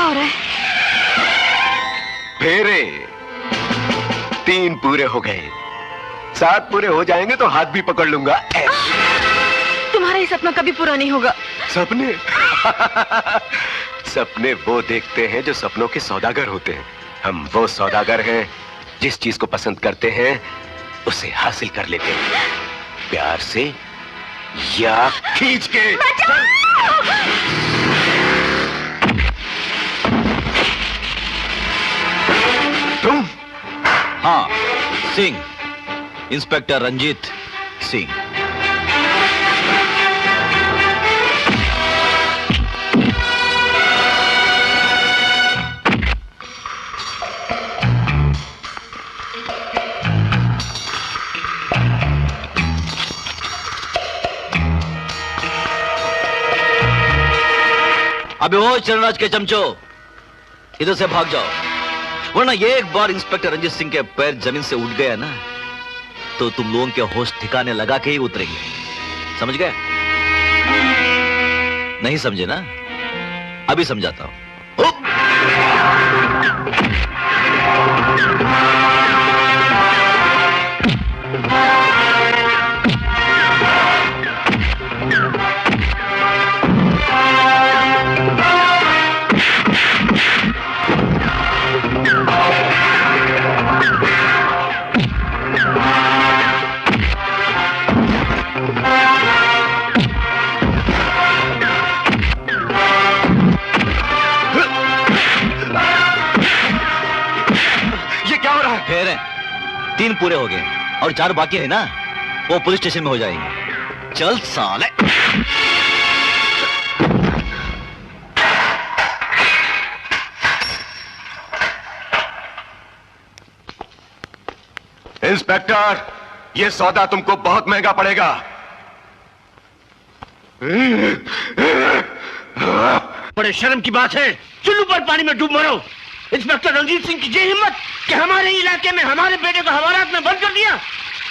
हो रहा है? फेरे 3 पूरे हो गए, 7 पूरे हो जाएंगे तो हाथ भी पकड़ लूंगा। तुम्हारा ये सपना कभी पूरा नहीं होगा। सपने सपने वो देखते हैं जो सपनों के सौदागर होते हैं। हम वो सौदागर हैं जिस चीज को पसंद करते हैं उसे हासिल कर लेते हैं, प्यार से या खींच के। तुम? हाँ, सिंह, इंस्पेक्टर रंजीत सिंह। अबे ओ चरणराज के चमचो, इधर से भाग जाओ, वरना ये एक बार इंस्पेक्टर रंजीत सिंह के पैर जमीन से उठ गया ना तो तुम लोगों के होश ठिकाने लगा के ही उतरेंगे। समझ गए? नहीं समझे ना? अभी समझाता हूं। फेरे 3 पूरे हो गए और 4 बाकी है ना, वो पुलिस स्टेशन में हो जाएंगे। चल साले। इंस्पेक्टर, ये सौदा तुमको बहुत महंगा पड़ेगा। बड़े शर्म की बात है, चुल्लू पर पानी में डूब मरो। इंस्पेक्टर रंजीत सिंह की ये हिम्मत कि हमारे इलाके में हमारे बेटे को हवालात में बंद कर दिया।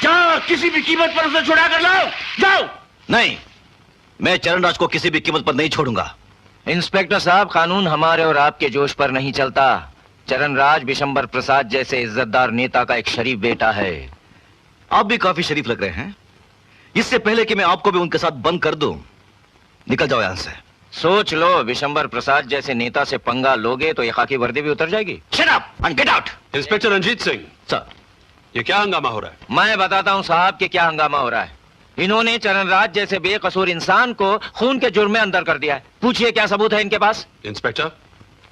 जाओ, किसी भी कीमत पर उसे छुड़ा कर लाओ, जाओ। नहीं, मैं चरणराज को किसी भी कीमत पर नहीं छोड़ूंगा। इंस्पेक्टर साहब, कानून हमारे और आपके जोश पर नहीं चलता। चरणराज विशंबर प्रसाद जैसे इज्जतदार नेता का एक शरीफ बेटा है। आप भी काफी शरीफ लग रहे हैं। इससे पहले कि मैं आपको भी उनके साथ बंद कर दूं, निकल जाओ यहां से। सोच लो, विशंबर प्रसाद जैसे नेता से पंगा लोगे तो ये खाकी वर्दी भी उतर जाएगी। Shut up and get out! Inspector Ranjit Singh, sir, ये क्या हंगामा हो रहा है? मैं बताता हूं साहब कि क्या हंगामा हो रहा है। इन्होंने चरणराज जैसे बेकसूर इंसान को खून के जुर्म में अंदर कर दिया है। पूछिए क्या सबूत है इनके पास। इंस्पेक्टर,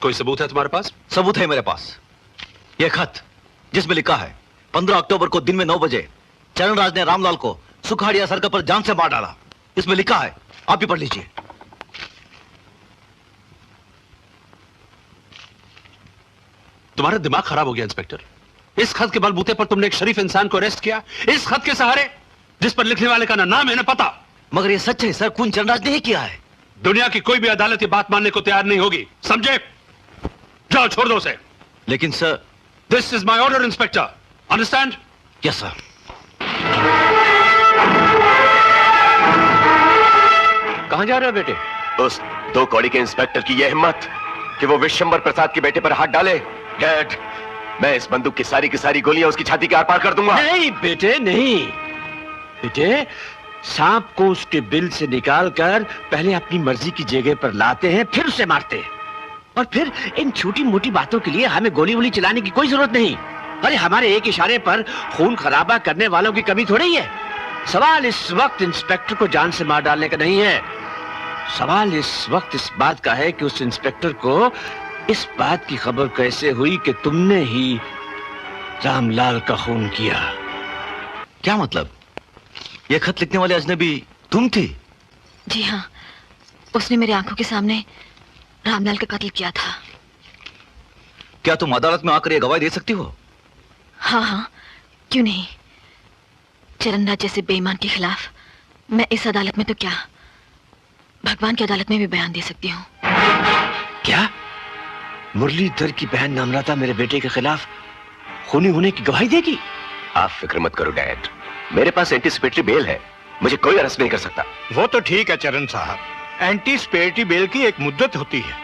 कोई सबूत है तुम्हारे पास? सबूत है मेरे पास। यह खत जिसमें लिखा है 15 अक्टूबर को दिन में 9 बजे चरणराज ने रामलाल को सुखाड़िया सड़क पर जान से मार डाला। इसमें लिखा है, आप भी पढ़ लीजिए। तुम्हारा दिमाग खराब हो गया इंस्पेक्टर। इस खत के बलबूते पर तुमने एक शरीफ इंसान को अरेस्ट किया, इस खत के सहारे, जिस पर लिखने वाले का ना नाम है ना पता। मगर ये सच है सर, खून चरणराज ने ही किया है। दुनिया की कोई भी अदालत ये बात मानने को तैयार नहीं होगी, समझे? जाओ, छोड़ दो उसे। लेकिन sir, this is my order inspector, understand? Yes sir. कहां जा रहे हो बेटे? उस 2 कौड़ी के इंस्पेक्टर की यह हिम्मत कि वो विशंबर प्रसाद के बेटे पर हाथ डाले। डैड, मैं इस बंदूक की सारी गोलियां उसकी छाती के आर पार कर दूंगा। नहीं बेटे, नहीं बेटे, सांप को उसके बिल से निकालकर पहले अपनी मर्जी की जगह पर लाते हैं, फिर उसे मारते हैं। और फिर इन छोटी मोटी बातों के लिए हमें गोली वोली चलाने की कोई जरूरत नहीं। अरे हमारे एक इशारे पर खून खराबा करने वालों की कमी थोड़ी है। सवाल इस वक्त इंस्पेक्टर को जान से मार डालने का नहीं है। सवाल इस वक्त इस बात का है कि उस इंस्पेक्टर को इस बात की खबर कैसे हुई कि तुमने ही रामलाल का खून किया। क्या मतलब? यह खत लिखने वाले अजनबी तुम थी? जी हाँ, उसने मेरे आंखों के सामने रामलाल का कत्ल किया था। क्या तुम अदालत में आकर यह गवाही दे सकती हो? हाँ हाँ, क्यों नहीं। चरणराज जैसे बेईमान के खिलाफ मैं इस अदालत में तो क्या, भगवान की अदालत में भी बयान दे सकती हूँ। क्या मुरलीधर की बहन नम्रता मेरे बेटे के खिलाफ खूनी होने की गवाही देगी? आप फिक्र मत करो डैड, मेरे पास एंटीसिपेटरी बेल है, मुझे कोई अरेस्ट नहीं कर सकता। वो तो ठीक है चरण साहब, एंटीसिपेटरी बेल की एक मुद्दत होती है,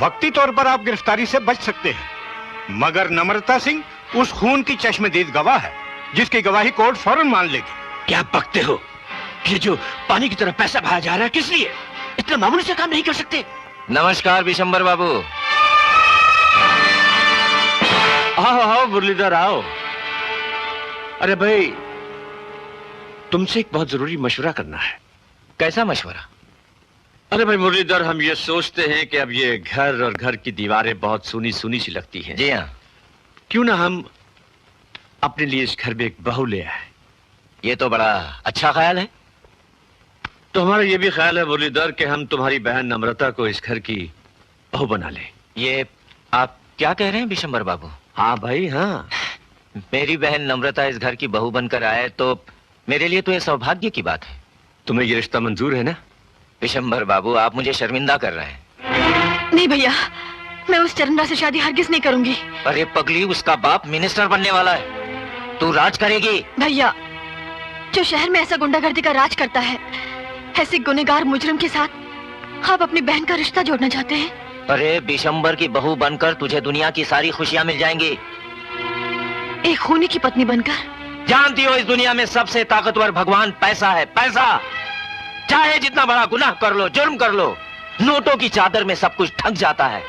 वक्ती तौर पर आप गिरफ्तारी से बच सकते हैं, मगर नम्रता सिंह उस खून की चश्मदीद गवाह है जिसकी गवाही कोर्ट फौरन मान लेगी। क्या बकते हो? ये जो पानी की तरह पैसा बहाया जा रहा है, किस लिए? इतना मामूली से काम नहीं कर सकते? नमस्कार बिशंबर बाबू। आओ आओ मुरलीधर आओ। अरे भाई, तुमसे एक बहुत जरूरी मशवरा करना है। कैसा मशवरा? अरे भाई मुरलीधर, हम ये सोचते हैं कि अब ये घर और घर की दीवारें बहुत सुनी सुनी सी लगती हैं। जी हाँ। क्यों ना हम अपने लिए इस घर में एक बहू ले आए? ये तो बड़ा अच्छा ख्याल है। तो हमारा ये भी ख्याल है मुरलीधर कि हम तुम्हारी बहन नम्रता को इस घर की बहू बना लें। ये आप क्या कह रहे हैं बिशंबर बाबू? हाँ भाई हाँ। मेरी बहन नम्रता इस घर की बहू बनकर आए तो मेरे लिए तो ये सौभाग्य की बात है। तुम्हें ये रिश्ता मंजूर है ना? बिशंबर बाबू, आप मुझे शर्मिंदा कर रहे हैं। नहीं भैया, मैं उस चरणदास से शादी हरगिज नहीं करूंगी। अरे पगली, उसका बाप मिनिस्टर बनने वाला है, तू राज करेगी? भैया, जो शहर में ऐसा गुंडागर्दी का राज करता है, ऐसे गुनहगार मुजरिम के साथ आप अपनी बहन का रिश्ता जोड़ना चाहते हैं? अरे बिशंबर की बहू बनकर तुझे दुनिया की सारी खुशियां मिल जाएंगी। एक खूनी की पत्नी बनकर? जानती हो, इस दुनिया में सबसे ताकतवर भगवान पैसा है, पैसा। चाहे जितना बड़ा गुनाह कर लो, जुर्म कर लो, नोटों की चादर में सब कुछ ढक जाता है।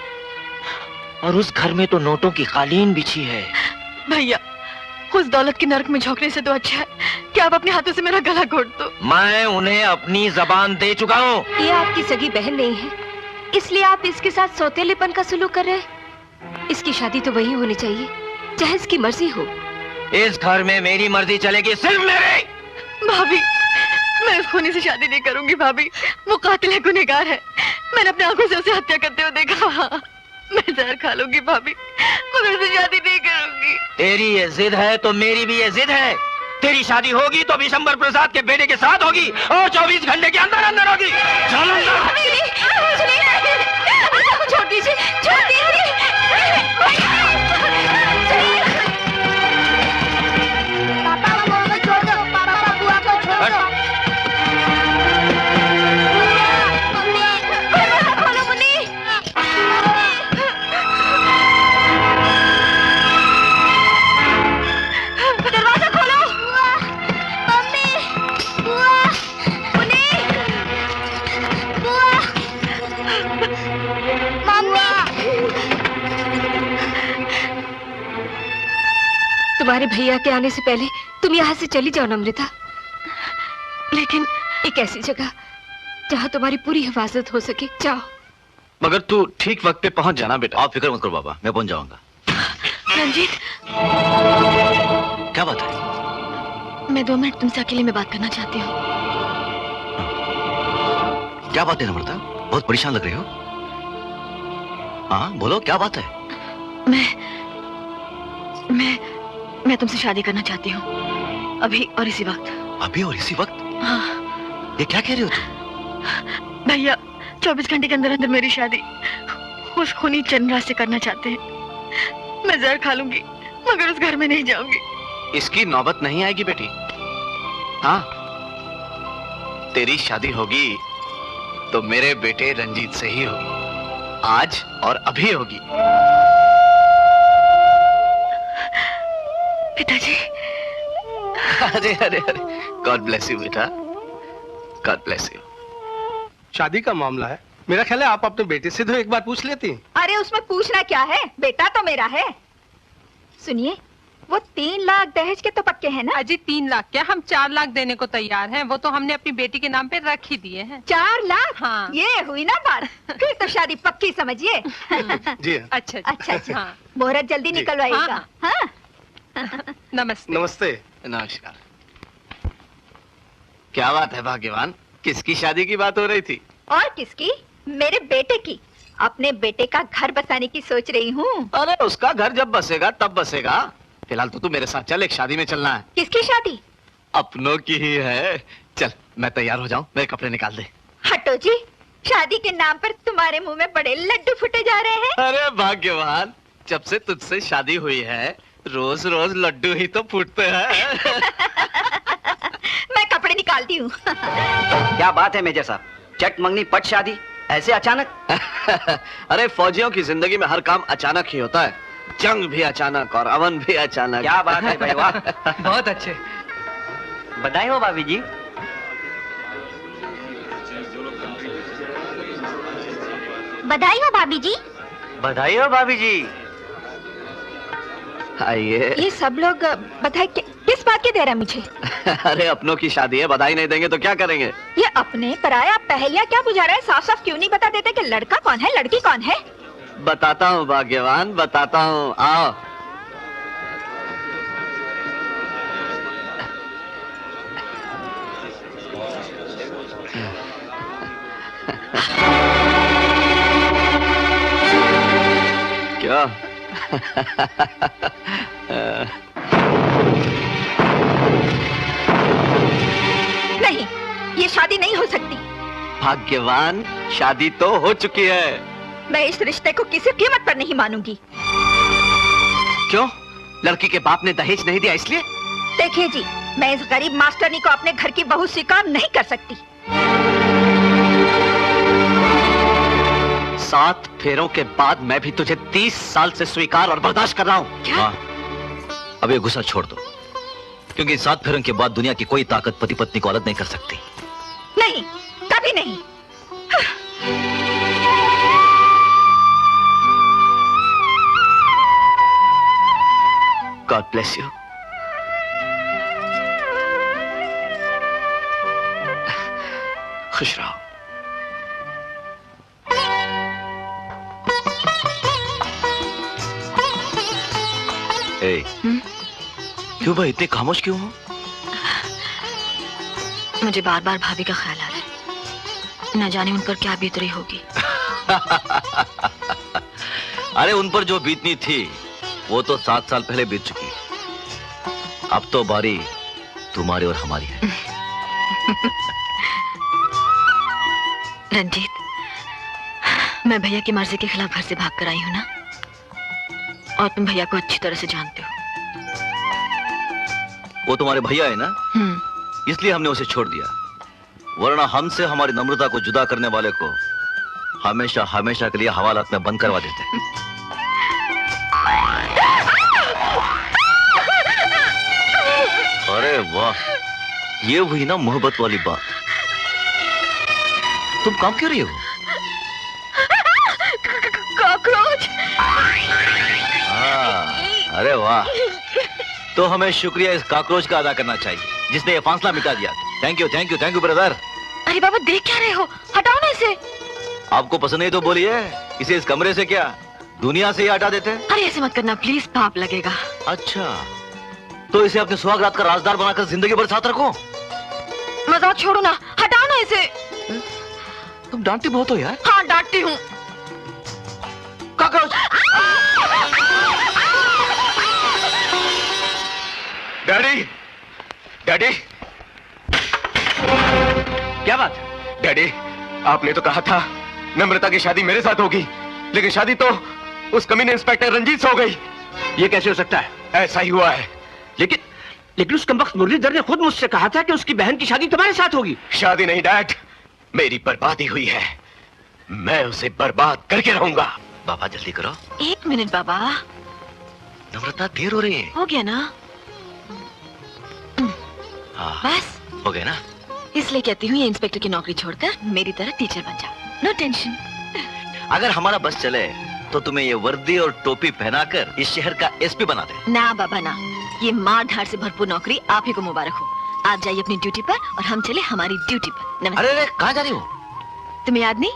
और उस घर में तो नोटों की कालीन बिछी है। भैया, उस दौलत की नरक में झोंकने से तो अच्छा है कि आप अपने हाथों से मेरा गला घोट दो। मैं उन्हें अपनी जबान दे चुका हूँ। ये आपकी सगी बहन नहीं है, इसलिए आप इसके साथ सौतेलेपन का सलूक कर रहे हैं। इसकी शादी तो वही होनी चाहिए चाहे इसकी मर्जी हो। इस घर में मेरी मर्जी चलेगी, सिर्फ मेरी। भाभी, मैं उस खूनी से शादी नहीं करूंगी भाभी। वो कातिल है, गुनहगार है। मैंने अपनी आंखों से उसे हत्या करते हुए देखा। मैं जहर खा लूंगी भाभी, मगर उसे शादी नहीं करूंगी। तेरी ये जिद है तो मेरी भी ये जिद है। तेरी शादी होगी तो बिशंबर प्रसाद के बेटे के साथ होगी और 24 घंटे के अंदर अंदर होगी। चलो छोड़ दीजिए, छोड़ दीजिए। पापा को छोड़ दो, पापा बुआ को छोड़ दो। खोलो मुन्नी। दरवाजा खोलो। मम्मी, बुआ, मुन्नी, बुआ, मम्मी। तुम्हारे भैया के आने से पहले तुम यहाँ से चली जाओ नम्रता। लेकिन एक ऐसी जगह जहाँ तुम्हारी पूरी हिफाजत हो सके, जाओ। मगर तू ठीक वक्त पे पहुंच जाना बेटा। आप फिक्र मत करो बाबा, मैं पहुंच जाऊंगा। रंजीत, क्या बात है? मैं 2 मिनट तुमसे अकेले में बात करना चाहती हूँ। क्या बात है नम्रता? बहुत परेशान लग रही हो। हाँ बोलो, क्या बात है? मैं तुमसे शादी करना चाहती हूँ, अभी और इसी वक्त। अभी और इसी वक्त? हाँ। ये क्या कह रही हो तुम? भैया, 24 घंटे के अंदर अंदर मेरी शादी उस खूनी चंद्रा से करना चाहते हैं। मैं जहर खा लूंगी, मगर उस घर में नहीं जाऊंगी। इसकी नौबत नहीं आएगी बेटी। हाँ, तेरी शादी होगी तो मेरे बेटे रंजीत से ही होगी, आज और अभी होगी। पिताजी। अरे अरे अरे, गॉड ब्लेस यू बेटा, गॉड ब्लेस यू। शादी का मामला है, मेरा ख्याल है आप अपने बेटे से तो एक बार पूछ लेती हैं। अरे उसमें पूछना क्या है, बेटा तो मेरा है। सुनिए, वो 3 लाख दहेज के तो पक्के हैं ना? अजी 3 लाख क्या, हम 4 लाख देने को तैयार हैं। वो तो हमने अपनी बेटी के नाम पे रख ही दिए हैं। 4 लाख? हाँ। ये हुई ना बात, फिर तो शादी पक्की समझिए। जी अच्छा अच्छा। हाँ। मुहूर्त जल्दी निकलवाइएगा। हाँ। नमस्ते। नमस्ते। नमस्कार। क्या बात है भाग्यवान, किसकी शादी की बात हो रही थी? और किसकी? मेरे बेटे की। अपने बेटे का घर बसाने की सोच रही हूँ। अरे उसका घर जब बसेगा तब बसेगा। फिलहाल तो तू मेरे साथ चल, एक शादी में चलना है। किसकी शादी? अपनों की ही है। चल मैं तैयार हो जाऊं, मेरे कपड़े निकाल दे। हटो जी, शादी के नाम पर तुम्हारे मुंह में बड़े लड्डू फूटे जा रहे हैं। अरे भाग्यवान, जब से तुझसे शादी हुई है रोज रोज लड्डू ही तो फूटते हैं। मैं कपड़े निकालती हूँ। क्या बात है मेजर साहब, चट मंगनी पट शादी, ऐसे अचानक? अरे फौजियों की जिंदगी में हर काम अचानक ही होता है। जंग भी अचानक और अमन भी अचानक। क्या बात है भाई, वाह। बहुत अच्छे। बधाई हो भाभी जी। बधाई हो भाभी जी। बधाई हो भाभी जी। आइए। ये सब लोग बधाई किस बात की दे रहे हैं मुझे? अरे अपनों की शादी है, बधाई नहीं देंगे तो क्या करेंगे? ये अपने पराया पहेलियां क्या बुझा रहे हैं? साफ साफ क्यों नहीं बता देते कि लड़का कौन है लड़की कौन है? बताता हूँ भाग्यवान, बताता हूँ, आओ। क्या? नहीं, ये शादी नहीं हो सकती। भाग्यवान, शादी तो हो चुकी है। मैं इस रिश्ते को किसी कीमत पर नहीं मानूंगी। क्यों? लड़की के बाप ने दहेज नहीं दिया इसलिए? देखिए जी, मैं इस गरीब मास्टरनी को अपने घर की बहू स्वीकार नहीं कर सकती। 7 फेरों के बाद मैं भी तुझे 30 साल से स्वीकार और बर्दाश्त कर रहा हूँ। क्या? अब ये गुस्सा छोड़ दो, क्योंकि 7 फेरों के बाद दुनिया की कोई ताकत पति पत्नी को अलग नहीं कर सकती। नहीं, कभी नहीं। God bless you. खुश रहो। क्यों भाई इतने खामोश क्यों हो? मुझे बार बार भाभी का ख्याल आ रहा है। न जाने उन पर क्या बीत रही होगी। अरे उन पर जो बीतनी थी वो तो 7 साल पहले बीत चुकी। अब तो बारी तुम्हारी और हमारी है। रंजीत, मैं भैया की मर्जी के खिलाफ घर से भाग कर आई हूँ ना, और तुम भैया को अच्छी तरह से जानते हो। वो तुम्हारे भैया है ना, इसलिए हमने उसे छोड़ दिया, वरना हमसे हमारी नम्रता को जुदा करने वाले को हमेशा हमेशा के लिए हवालात में बंद करवा देते। अरे वाह, ये हुई ना मोहब्बत वाली बात। तुम काम क्यों रही हो? कॉकरोच। अरे वाह, तो हमें शुक्रिया इस कॉकरोच का अदा करना चाहिए जिसने ये फासला मिटा दिया। Thank you thank you thank you brother. अरे बाबा, देख क्या रहे हो? हटाओ ना इसे। आपको पसंद नहीं तो बोलिए, इसे इस कमरे से क्या दुनिया से ही हटा देते हैं? अरे ऐसे मत करना प्लीज, पाप लगेगा। अच्छा, तो इसे अपने सुहाग रात का राजदार बनाकर जिंदगी भर साथ रखो। मजाक छोड़ो ना, हटाओ ना इसे। तुम डांटती बहुत हो यार। हाँ, डांटती हूँ। कॉकरोच। डैडी, डैडी, क्या बात? डैडी, आपने तो कहा था नम्रता की शादी मेरे साथ होगी, लेकिन शादी तो उस कमीने इंस्पेक्टर रंजीत से हो गई। ये कैसे हो सकता है? ऐसा ही हुआ है। लेकिन उस कमबख्त मुरलीधर ने खुद मुझसे कहा था कि उसकी बहन की शादी तुम्हारे साथ होगी। शादी नहीं डैड, मेरी बर्बादी हुई है। मैं उसे बर्बाद करके रहूंगा। बाबा जल्दी करो। 1 मिनट बाबा। नम्रता, देर हो रही है। हो गया ना? हाँ, बस हो गया ना? इसलिए कहती हूँ ये इंस्पेक्टर की नौकरी छोड़कर मेरी तरह टीचर बन जाओ। No tension. अगर हमारा बस चले तो तुम्हें ये वर्दी और टोपी पहनाकर इस शहर का एसपी बना दे। ना बाबा ना, ये मार धाड़ से भरपूर नौकरी आप ही को मुबारक हो। आप जाइए अपनी ड्यूटी पर और हम चले हमारी ड्यूटी पर। नमस्ते। अरे कहाँ जा रही हो? तुम्हें याद नहीं,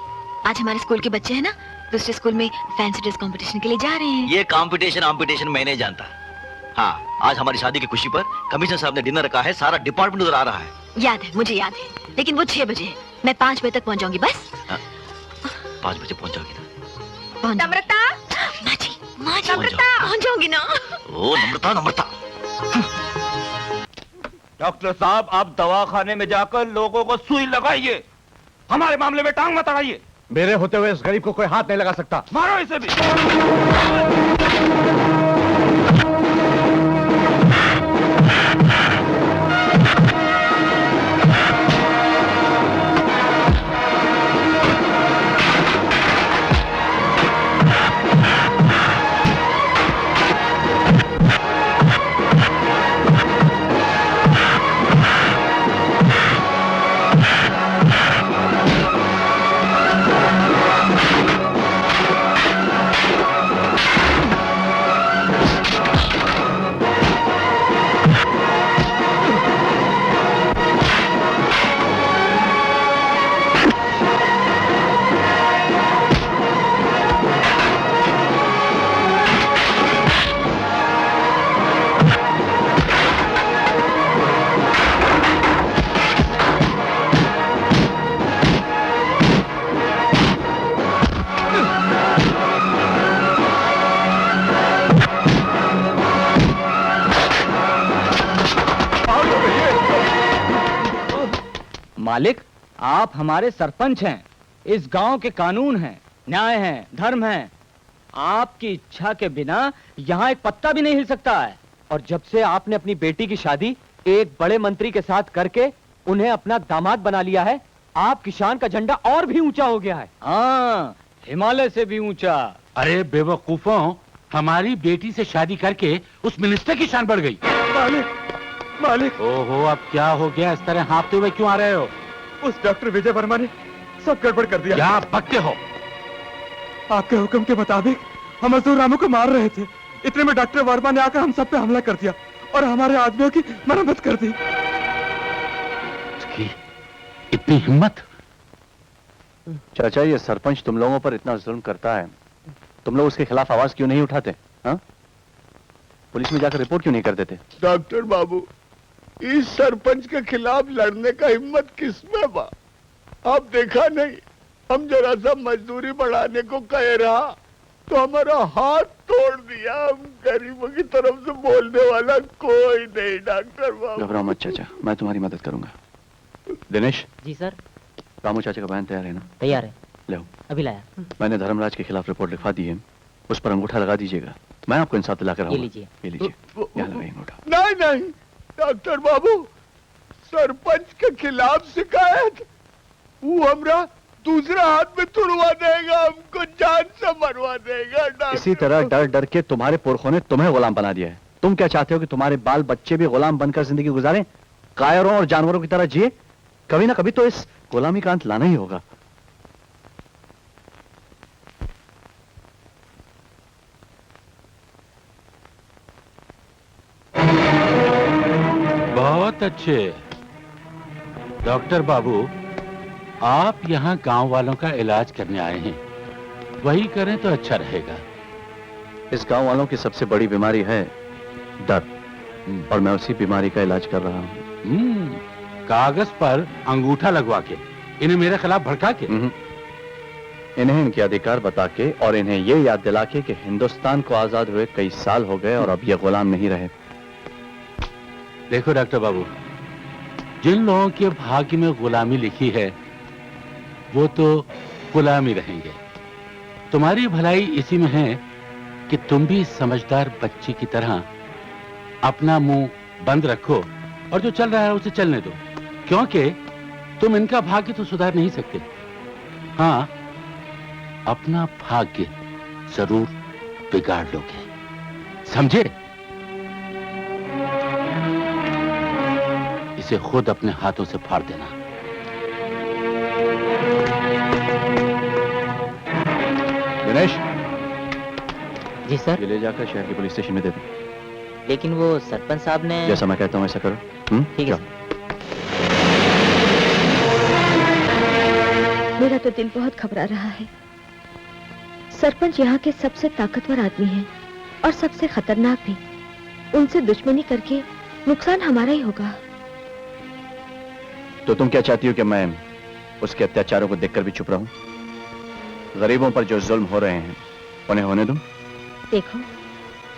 आज हमारे स्कूल के बच्चे हैं ना, दूसरे स्कूल में फैंसी ड्रेस कंपटीशन के लिए जा रहे हैं। ये कंपटीशन मैं नहीं जानता। हाँ, आज हमारी शादी की खुशी पर कमिश्नर साहब ने डिनर रखा है, सारा डिपार्टमेंट उधर आ रहा है। याद है, मुझे याद है, लेकिन वो 6 बजे है। मैं 5 बजे तक पहुंच जाऊंगी बस। 5 बजे पहुंच जाओगी ना? नम्रता, माँ जी पहुंच जाऊंगी ना? ओ नम्रता, नम्रता। डॉक्टर साहब, आप दवाखाने में जाकर लोगों को सुई लगाइए, हमारे मामले में टांग मत अड़ाइए। मेरे होते हुए इस गरीब को कोई हाथ नहीं लगा सकता। मारो इसे भी। मालिक, आप हमारे सरपंच हैं। इस गांव के कानून हैं, न्याय है, धर्म है। आपकी इच्छा के बिना यहाँ एक पत्ता भी नहीं हिल सकता है। और जब से आपने अपनी बेटी की शादी एक बड़े मंत्री के साथ करके उन्हें अपना दामाद बना लिया है, आपकी शान का झंडा और भी ऊंचा हो गया है। हाँ, हिमालय से भी ऊंचा। अरे बेवकूफों, हमारी बेटी से शादी करके उस मिनिस्टर की शान बढ़ गई। मालिक। ओहो, अब क्या हो गया? इस तरह हाँफते हुए क्यों आ रहे हो? उस डॉक्टर विजय वर्मा ने सब गड़बड़ कर दिया। क्या बकते हो? आपके हुक्म के मुताबिक हम मजदूर रामू को मार रहे थे। इतने में डॉक्टर वर्मा ने आकर हम सब पे हमला कर दिया और हमारे आदमियों की मरम्मत कर दी। इतनी हिम्मत? चाचा, ये सरपंच तुम लोगों पर इतना जुल्म करता है, तुम लोग उसके खिलाफ आवाज क्यों नहीं उठाते? हाँ? पुलिस में जाकर रिपोर्ट क्यों नहीं कर देते? डॉक्टर बाबू, इस सरपंच के खिलाफ लड़ने का हिम्मत किसमें बा? आप देखा नहीं, हम जरा सा मजदूरी बढ़ाने को कह रहा तो हमारा हाथ तोड़ दिया। हम गरीबों की तरफ से बोलने वाला कोई नहीं। डॉक्टर बाबू, घबराओ मत चाचा, मैं तुम्हारी मदद करूंगा। दिनेश। जी सर। रामू चाचा का बयान तैयार है ना? तैयार है। लो, अभी लाया। मैंने धर्मराज के खिलाफ रिपोर्ट लिखवा दी है, उस पर अंगूठा लगा दीजिएगा। मैं आपको इंसाफ दिलाकर ये लीजिए। ये लीजिए, यहाँ लगाइए अंगूठा। नहीं नहीं डॉक्टर बाबू, सरपंच के खिलाफ शिकायत, वो हमरा दूसरा हाथ में तुड़वा देगा, हमको जान से मरवा देगा। इसी तरह डर डर के तुम्हारे पुरखों ने तुम्हें गुलाम बना दिया है। तुम क्या चाहते हो कि तुम्हारे बाल बच्चे भी गुलाम बनकर जिंदगी गुजारें, कायरों और जानवरों की तरह जिए? कभी ना कभी तो इस गुलामी का अंत लाना ही होगा। बहुत अच्छे। डॉक्टर बाबू, आप यहाँ गांव वालों का इलाज करने आए हैं, वही करें तो अच्छा रहेगा। इस गांव वालों की सबसे बड़ी बीमारी है डर, और मैं उसी बीमारी का इलाज कर रहा हूँ। कागज पर अंगूठा लगवा के, इन्हें मेरे खिलाफ भड़का के? इन्हें इनके अधिकार बता के और इन्हें ये याद दिला के कि हिंदुस्तान को आजाद हुए कई साल हो गए और अब ये गुलाम नहीं रहे। देखो डॉक्टर बाबू, जिन लोगों के भाग्य में गुलामी लिखी है वो तो गुलामी रहेंगे। तुम्हारी भलाई इसी में है कि तुम भी समझदार बच्ची की तरह अपना मुंह बंद रखो और जो चल रहा है उसे चलने दो, क्योंकि तुम इनका भाग्य तो सुधार नहीं सकते। हाँ, अपना भाग्य जरूर बिगाड़ लोगे, समझे? इसे खुद अपने हाथों से फाड़ देना। दिनेश। जी सर। ये ले जाकर शहर के पुलिस स्टेशन में दे दो। लेकिन वो सरपंच साहब ने... जैसा मैं कहता हूँ ऐसा करो। ठीक है। मेरा तो दिल बहुत घबरा रहा है। सरपंच यहाँ के सबसे ताकतवर आदमी हैं और सबसे खतरनाक भी। उनसे दुश्मनी करके नुकसान हमारा ही होगा। तो तुम क्या चाहती हो कि मैं उसके अत्याचारों को देखकर भी चुप रहूं? गरीबों पर जो जुल्म हो रहे हैं उन्हें होने दूं? देखो,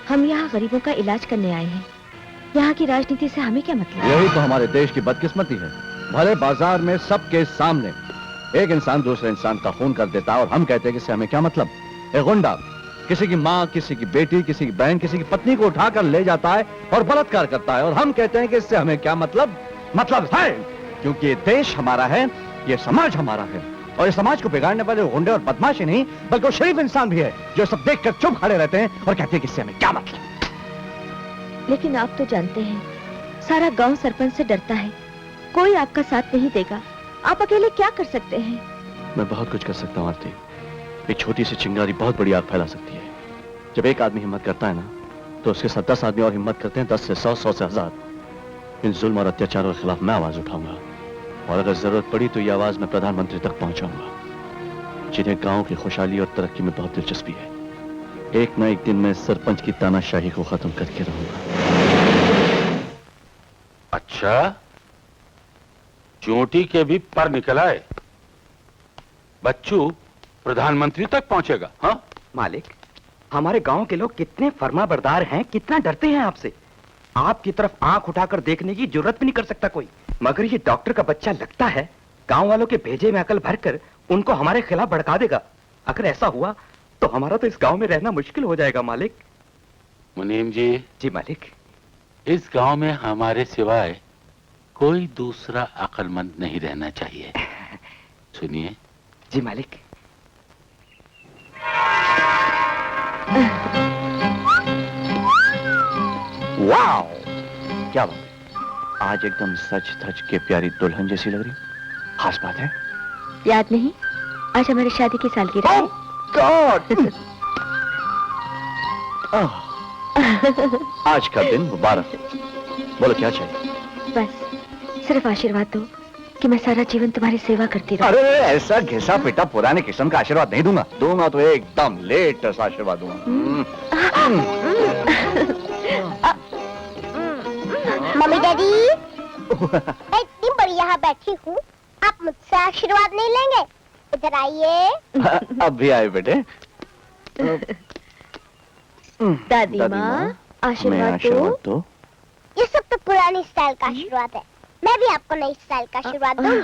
हम यहाँ गरीबों का इलाज करने आए हैं। यहाँ की राजनीति से हमें क्या मतलब? यही तो हमारे देश की बदकिस्मती है। भले बाजार में सबके सामने एक इंसान दूसरे इंसान का खून कर देता है और हम कहते हैं कि इससे हमें क्या मतलब? एक गुंडा किसी की माँ, किसी की बेटी, किसी की बहन, किसी की पत्नी को उठाकर ले जाता है और बलात्कार करता है और हम कहते हैं कि इससे हमें क्या मतलब? मतलब है, क्योंकि ये देश हमारा है, ये समाज हमारा है और इस समाज को बिगाड़ने वाले गुंडे और बदमाश ही नहीं बल्कि वो शरीफ इंसान भी है जो सब देखकर चुप खड़े रहते हैं और कहते हैं कि इससे हमें क्या मतलब। लेकिन आप तो जानते हैं, सारा गांव सरपंच से डरता है। कोई आपका साथ नहीं देगा। आप अकेले क्या कर सकते हैं? मैं बहुत कुछ कर सकता हूँ आरती। एक छोटी सी चिंगारी बहुत बड़ी आग फैला सकती है। जब एक आदमी हिम्मत करता है ना, तो उसके साथ 10 आदमी और हिम्मत करते हैं, 10 से 100, 100 से 1000। इन जुल्म और अत्याचारों के खिलाफ मैं आवाज उठाऊंगा और अगर जरूरत पड़ी तो ये आवाज मैं प्रधानमंत्री तक पहुंचाऊंगा, जिन्हें गांव की खुशहाली और तरक्की में बहुत दिलचस्पी है। एक न एक दिन मैं सरपंच की तानाशाही को खत्म करके रहूंगा। अच्छा, चोटी के भी पर निकल आए। बच्चू प्रधानमंत्री तक पहुंचेगा? हाँ मालिक, हमारे गांव के लोग कितने फर्माबरदार हैं, कितना डरते हैं आपसे। आपकी तरफ आंख उठाकर देखने की जरूरत भी नहीं कर सकता कोई। मगर ये डॉक्टर का बच्चा लगता है गांव वालों के भेजे में अकल भरकर उनको हमारे खिलाफ भड़का देगा। अगर ऐसा हुआ तो हमारा तो इस गांव में रहना मुश्किल हो जाएगा मालिक। मुनीम जी। जी मालिक। इस गांव में हमारे सिवाय कोई दूसरा अक्लमंद नहीं रहना चाहिए। सुनिए। जी मालिक। वाओ, क्या बात है, आज एकदम सच धज के प्यारी दुल्हन जैसी लग रही। खास बात है? याद नहीं, आज हमारी शादी की सालगिरह है। गॉड। आज का दिन मुबारक। बोलो क्या चाहिए? बस सिर्फ आशीर्वाद दो कि मैं सारा जीवन तुम्हारी सेवा करती रहूं। अरे ऐसा घिसा पिटा पुराने किस्म का आशीर्वाद नहीं दूंगा। दूंगा तो एकदम लेटेस्ट आशीर्वाद दूंगा। मम्मी डैडी, मैं इतनी बड़ी यहाँ बैठी हूँ, आप मुझसे आशीर्वाद नहीं लेंगे? इधर आइए। अब भी आए बेटे। दादी माँ, आशीर्वाद दो। ये सब तो पुरानी स्टाइल का आशीर्वाद है। मैं भी आपको नई स्टाइल का आशीर्वाद दूंगी।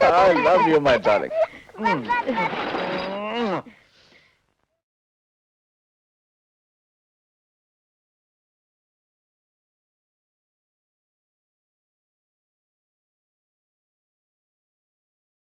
I love you, my darling.